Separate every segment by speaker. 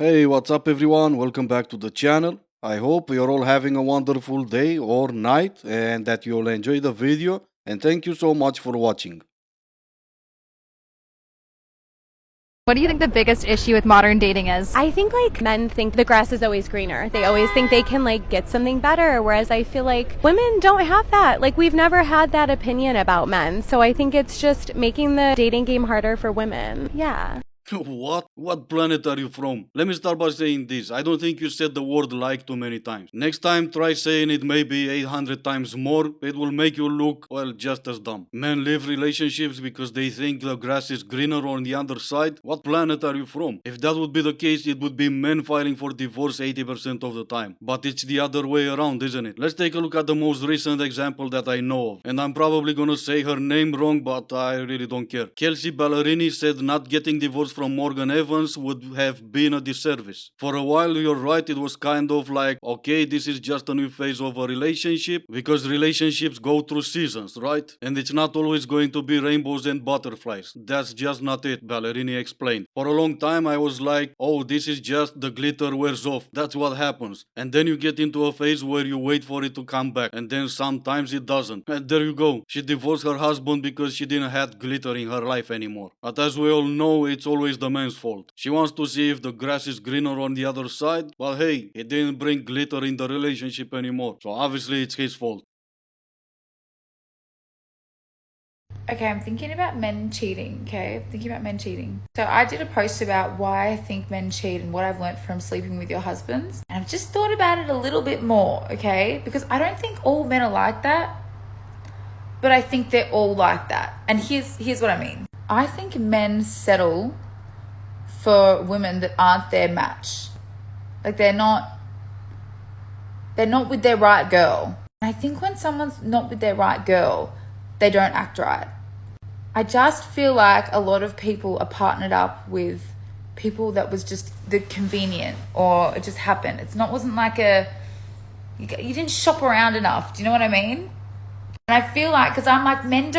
Speaker 1: Hey, what's up, everyone? Welcome back to the channel. I hope you're all having a wonderful day or night and that you'll enjoy the video. And thank you so much for watching.
Speaker 2: What do you think the biggest issue with modern dating is?
Speaker 3: I think men think the grass is always greener. They always think they can get something better, whereas I feel like women don't have that. We've never had that opinion about men. So I think it's just making the dating game harder for women. Yeah.
Speaker 1: What? What planet are you from? Let me start by saying this. I don't think you said the word like too many times. Next time, try saying it maybe 800 times more. It will make you look, well, just as dumb. Men leave relationships because they think the grass is greener on the other side. What planet are you from? If that would be the case, it would be men filing for divorce 80% of the time. But it's the other way around, isn't it? Let's take a look at the most recent example that I know of. And I'm probably gonna say her name wrong, but I really don't care. Kelsey Ballerini said not getting divorced from Morgan Evans would have been a disservice. For a while, you're right, it was kind of like, okay, this is just a new phase of a relationship, because relationships go through seasons, right? And it's not always going to be rainbows and butterflies. That's just not it, Ballerini explained. For a long time, I was like, oh, this is just the glitter wears off. That's what happens. And then you get into a phase where you wait for it to come back, and then sometimes it doesn't. And there you go. She divorced her husband because she didn't have glitter in her life anymore. But as we all know, it's always the man's fault. She wants to see if the grass is greener on the other side. Well, hey, he didn't bring glitter in the relationship anymore. So obviously it's his fault.
Speaker 4: Okay, I'm thinking about men cheating, okay? Thinking about men cheating. So I did a post about why I think men cheat and what I've learned from sleeping with your husbands. And I've just thought about it a little bit more, okay? Because I don't think all men are like that, but I think they're all like that. And here's what I mean. I think men settle for women that aren't their match. They're not with their right girl. And I think when someone's not with their right girl, they don't act right. I just feel like a lot of people are partnered up with people that was just the convenient, or it just happened. Wasn't like you didn't shop around enough. Do you know what I mean? And I feel like, because I'm like, men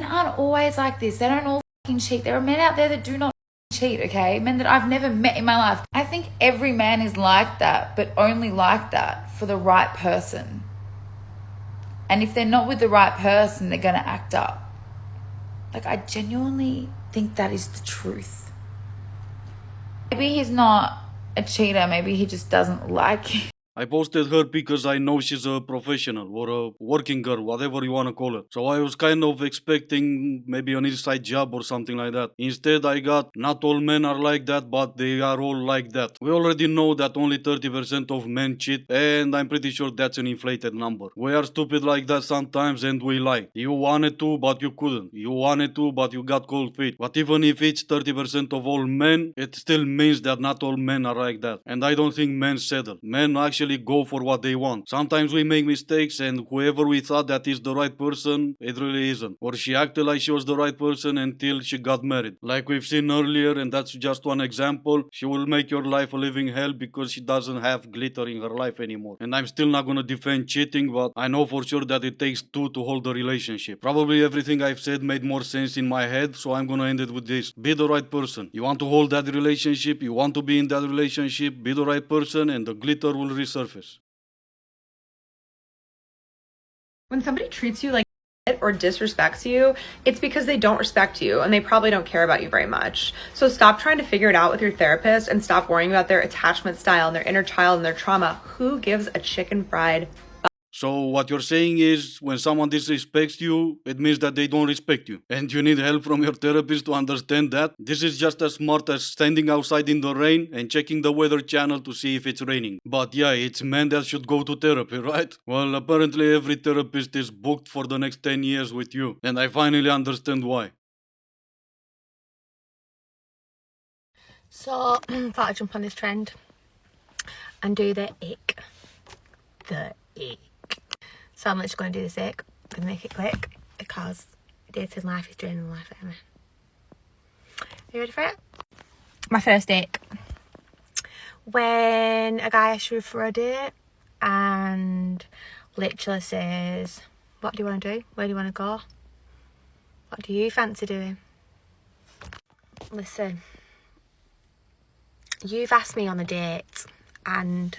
Speaker 4: aren't always like this. They don't all fucking cheat. There are men out there that do not cheat, okay? Men that I've never met in my life. I think every man is like that, but only like that for the right person. And if they're not with the right person, they're going to act up. I genuinely think that is the truth. Maybe he's not a cheater. Maybe he just doesn't like it.
Speaker 1: I posted her because I know she's a professional or a working girl, whatever you want to call it. So I was kind of expecting maybe an inside job or something like that. Instead, I got not all men are like that, but they are all like that. We already know that only 30% of men cheat, and I'm pretty sure that's an inflated number. We are stupid like that sometimes, and we lie. You wanted to, but you couldn't. You wanted to, but you got cold feet. But even if it's 30% of all men, it still means that not all men are like that. And I don't think men settle. Men actually go for what they want. Sometimes we make mistakes, and whoever we thought that is the right person, it really isn't. Or she acted like she was the right person until she got married. Like we've seen earlier, and that's just one example. She will make your life a living hell because she doesn't have glitter in her life anymore. And I'm still not gonna defend cheating, but I know for sure that it takes two to hold a relationship. Probably everything I've said made more sense in my head, so I'm gonna end it with this. Be the right person. You want to hold that relationship, you want to be in that relationship, be the right person, and the glitter will resurface.
Speaker 5: When somebody treats you like shit or disrespects you, it's because they don't respect you and they probably don't care about you very much. So stop trying to figure it out with your therapist and stop worrying about their attachment style and their inner child and their trauma. Who gives a chicken fried?
Speaker 1: So what you're saying is when someone disrespects you, it means that they don't respect you. And you need help from your therapist to understand that. This is just as smart as standing outside in the rain and checking the weather channel to see if it's raining. But yeah, it's men that should go to therapy, right? Well, apparently every therapist is booked for the next 10 years with you. And I finally understand why.
Speaker 6: So, thought I'd jump on this trend and do the ick. The ick. So I'm literally going to do this ick. I'm going to make it quick because dating life is draining life anyway. Are you ready for it? My first ick. When a guy asks you for a date and literally says, what do you want to do? Where do you want to go? What do you fancy doing? Listen, you've asked me on a date, and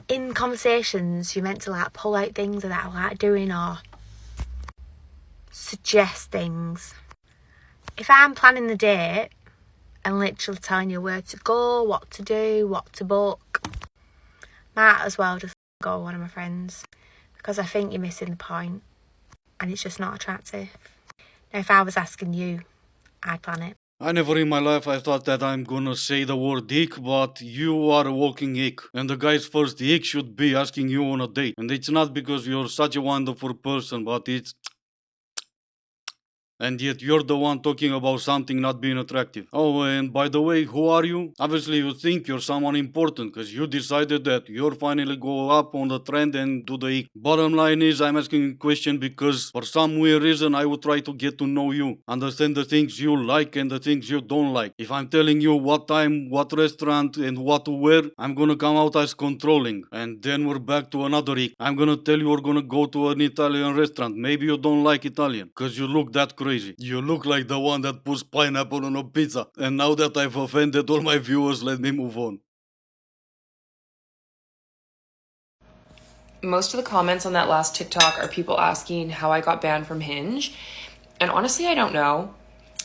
Speaker 6: in conversations you're meant to like pull out things that I like doing or suggest things. If I'm planning the date and literally telling you where to go, what to do, what to book, might as well just go with one of my friends, because I think you're missing the point and it's just not attractive. Now, if I was asking you, I'd plan it.
Speaker 1: I never in my life I thought that I'm gonna say the word ick, but you are a walking ick. And the guy's first ick should be asking you on a date. And it's not because you're such a wonderful person, but it's... And yet you're the one talking about something not being attractive. Oh, and by the way, who are you? Obviously you think you're someone important because you decided that you're finally go up on the trend and do the ick. Bottom line is I'm asking a question because for some weird reason I would try to get to know you. Understand the things you like and the things you don't like. If I'm telling you what time, what restaurant and what to wear, I'm gonna come out as controlling. And then we're back to another ick. I'm gonna tell you we're gonna go to an Italian restaurant. Maybe you don't like Italian because you look that crazy. You look like the one that puts pineapple on a pizza. And now that I've offended all my viewers, let me move on.
Speaker 7: Most of the comments on that last TikTok are people asking how I got banned from Hinge. And honestly, I don't know.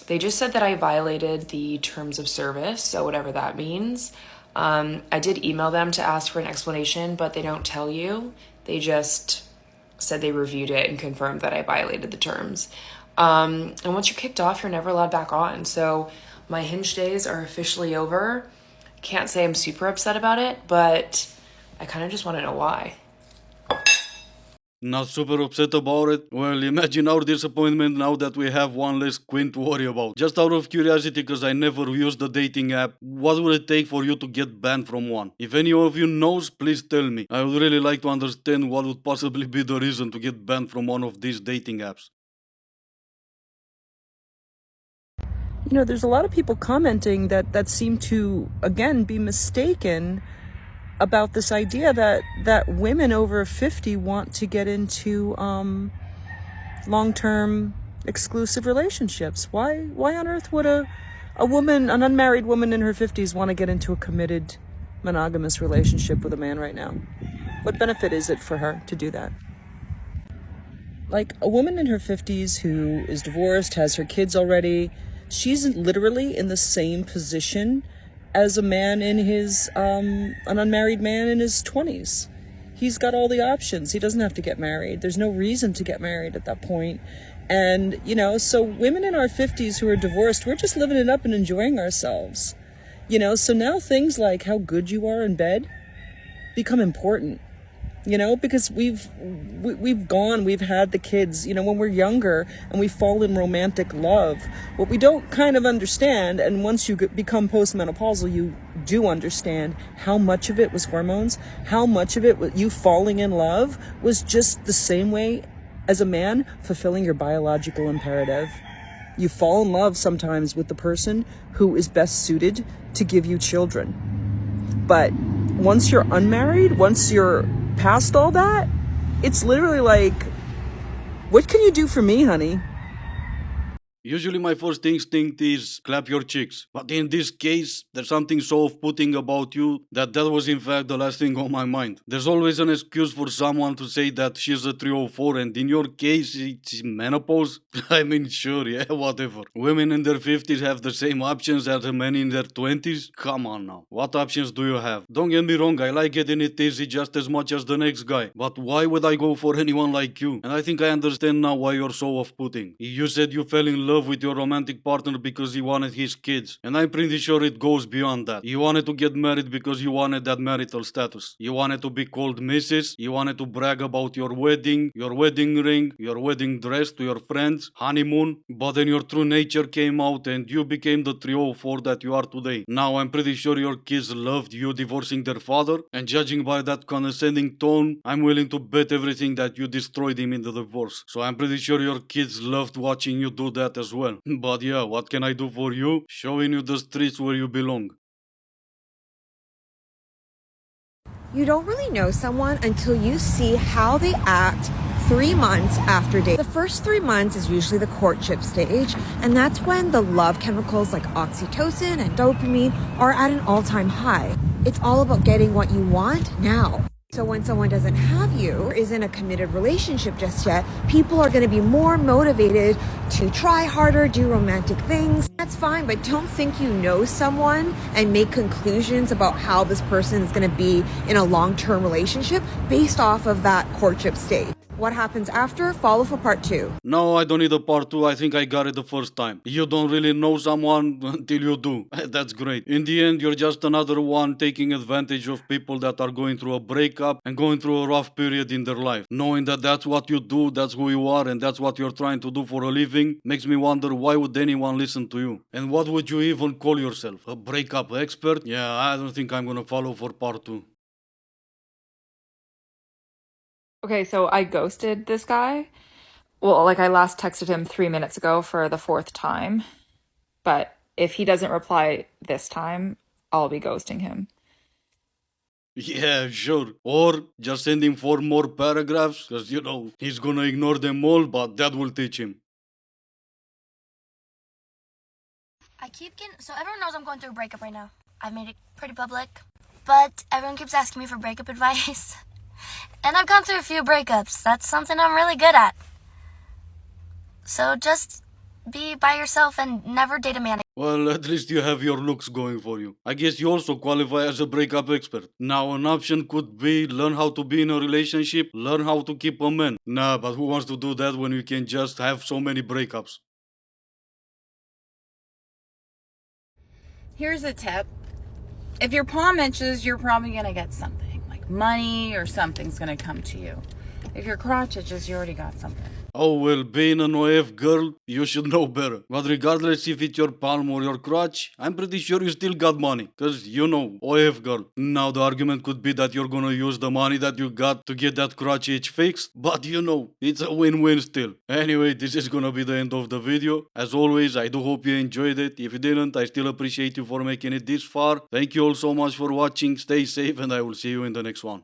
Speaker 7: They just said that I violated the terms of service, so whatever that means. I did email them to ask for an explanation, but they don't tell you. They just said they reviewed it and confirmed that I violated the terms. And once you're kicked off, you're never allowed back on. So my Hinge days are officially over. Can't say I'm super upset about it, but I kind of just want to know why.
Speaker 1: Not super upset about it? Well, imagine our disappointment now that we have one less queen to worry about. Just out of curiosity, because I never used the dating app, what would it take for you to get banned from one? If any of you knows, please tell me. I would really like to understand what would possibly be the reason to get banned from one of these dating apps.
Speaker 8: You know, there's a lot of people commenting that seem to, again, be mistaken about this idea that women over 50 want to get into long-term exclusive relationships. Why on earth would a woman, an unmarried woman in her 50s, want to get into a committed monogamous relationship with a man right now? What benefit is it for her to do that? Like, a woman in her 50s who is divorced, has her kids already, she's literally in the same position as a man in his, an unmarried man in his 20s. He's got all the options. He doesn't have to get married. There's no reason to get married at that point. And, you know, so women in our 50s who are divorced, we're just living it up and enjoying ourselves. You know, so now things like how good you are in bed become important. You know, because we've had the kids, you know, when we're younger and we fall in romantic love. What we don't kind of understand, and once you become postmenopausal, you do understand how much of it was hormones, how much of it, you falling in love, was just the same way as a man fulfilling your biological imperative. You fall in love sometimes with the person who is best suited to give you children. But once you're unmarried, once you're past all that, it's literally like, what can you do for me, honey?
Speaker 1: Usually my first instinct is clap your cheeks. But in this case, there's something so off-putting about you that was in fact the last thing on my mind. There's always an excuse for someone to say that she's a 304, and in your case, it's menopause. I mean, sure, yeah, whatever. Women in their 50s have the same options as men in their 20s? Come on now. What options do you have? Don't get me wrong, I like getting it easy just as much as the next guy. But why would I go for anyone like you? And I think I understand now why you're so off-putting. You said you fell in love with your romantic partner because he wanted his kids, and I'm pretty sure it goes beyond that. You wanted to get married because you wanted that marital status. You wanted to be called Mrs. You wanted to brag about your wedding ring, your wedding dress to your friends, honeymoon, but then your true nature came out and you became the 304 that you are today. Now I'm pretty sure your kids loved you divorcing their father, and judging by that condescending tone, I'm willing to bet everything that you destroyed him in the divorce. So I'm pretty sure your kids loved watching you do that as well. But yeah, what can I do for you? Showing you the streets where you belong.
Speaker 9: You don't really know someone until you see how they act 3 months after dating. The first 3 months is usually the courtship stage, and that's when the love chemicals like oxytocin and dopamine are at an all-time high. It's all about getting what you want now. So when someone doesn't have you or isn't a committed relationship just yet, people are going to be more motivated to try harder, do romantic things. That's fine, but don't think you know someone and make conclusions about how this person is going to be in a long-term relationship based off of that courtship stage. What happens after? Follow for part 2.
Speaker 1: No, I don't need a part 2. I think I got it the first time. You don't really know someone until you do. That's great. In the end, you're just another one taking advantage of people that are going through a breakup and going through a rough period in their life. Knowing that that's what you do, that's who you are, and that's what you're trying to do for a living makes me wonder, why would anyone listen to you? And what would you even call yourself? A breakup expert? Yeah, I don't think I'm gonna follow for part 2.
Speaker 10: Okay, so I ghosted this guy. Well, like I last texted him 3 minutes ago for the 4th time. But if he doesn't reply this time, I'll be ghosting him.
Speaker 1: Yeah, sure. Or just send him 4 more paragraphs, because, he's gonna ignore them all, but that will teach him.
Speaker 11: So everyone knows I'm going through a breakup right now. I've made it pretty public, but everyone keeps asking me for breakup advice. And I've gone through a few breakups. That's something I'm really good at. So just be by yourself and never date a man.
Speaker 1: Well, at least you have your looks going for you. I guess you also qualify as a breakup expert. Now, an option could be learn how to be in a relationship, learn how to keep a man. Nah, but who wants to do that when you can just have so many breakups?
Speaker 12: Here's a tip. If your palm itches, you're probably going to get something, like money or something's going to come to you. If your crotch itches, you already got something.
Speaker 1: Oh, well, being an OF girl, you should know better. But regardless if it's your palm or your crotch, I'm pretty sure you still got money. Cause OF girl. Now the argument could be that you're gonna use the money that you got to get that crotch itch fixed. But it's a win-win still. Anyway, this is gonna be the end of the video. As always, I do hope you enjoyed it. If you didn't, I still appreciate you for making it this far. Thank you all so much for watching. Stay safe and I will see you in the next one.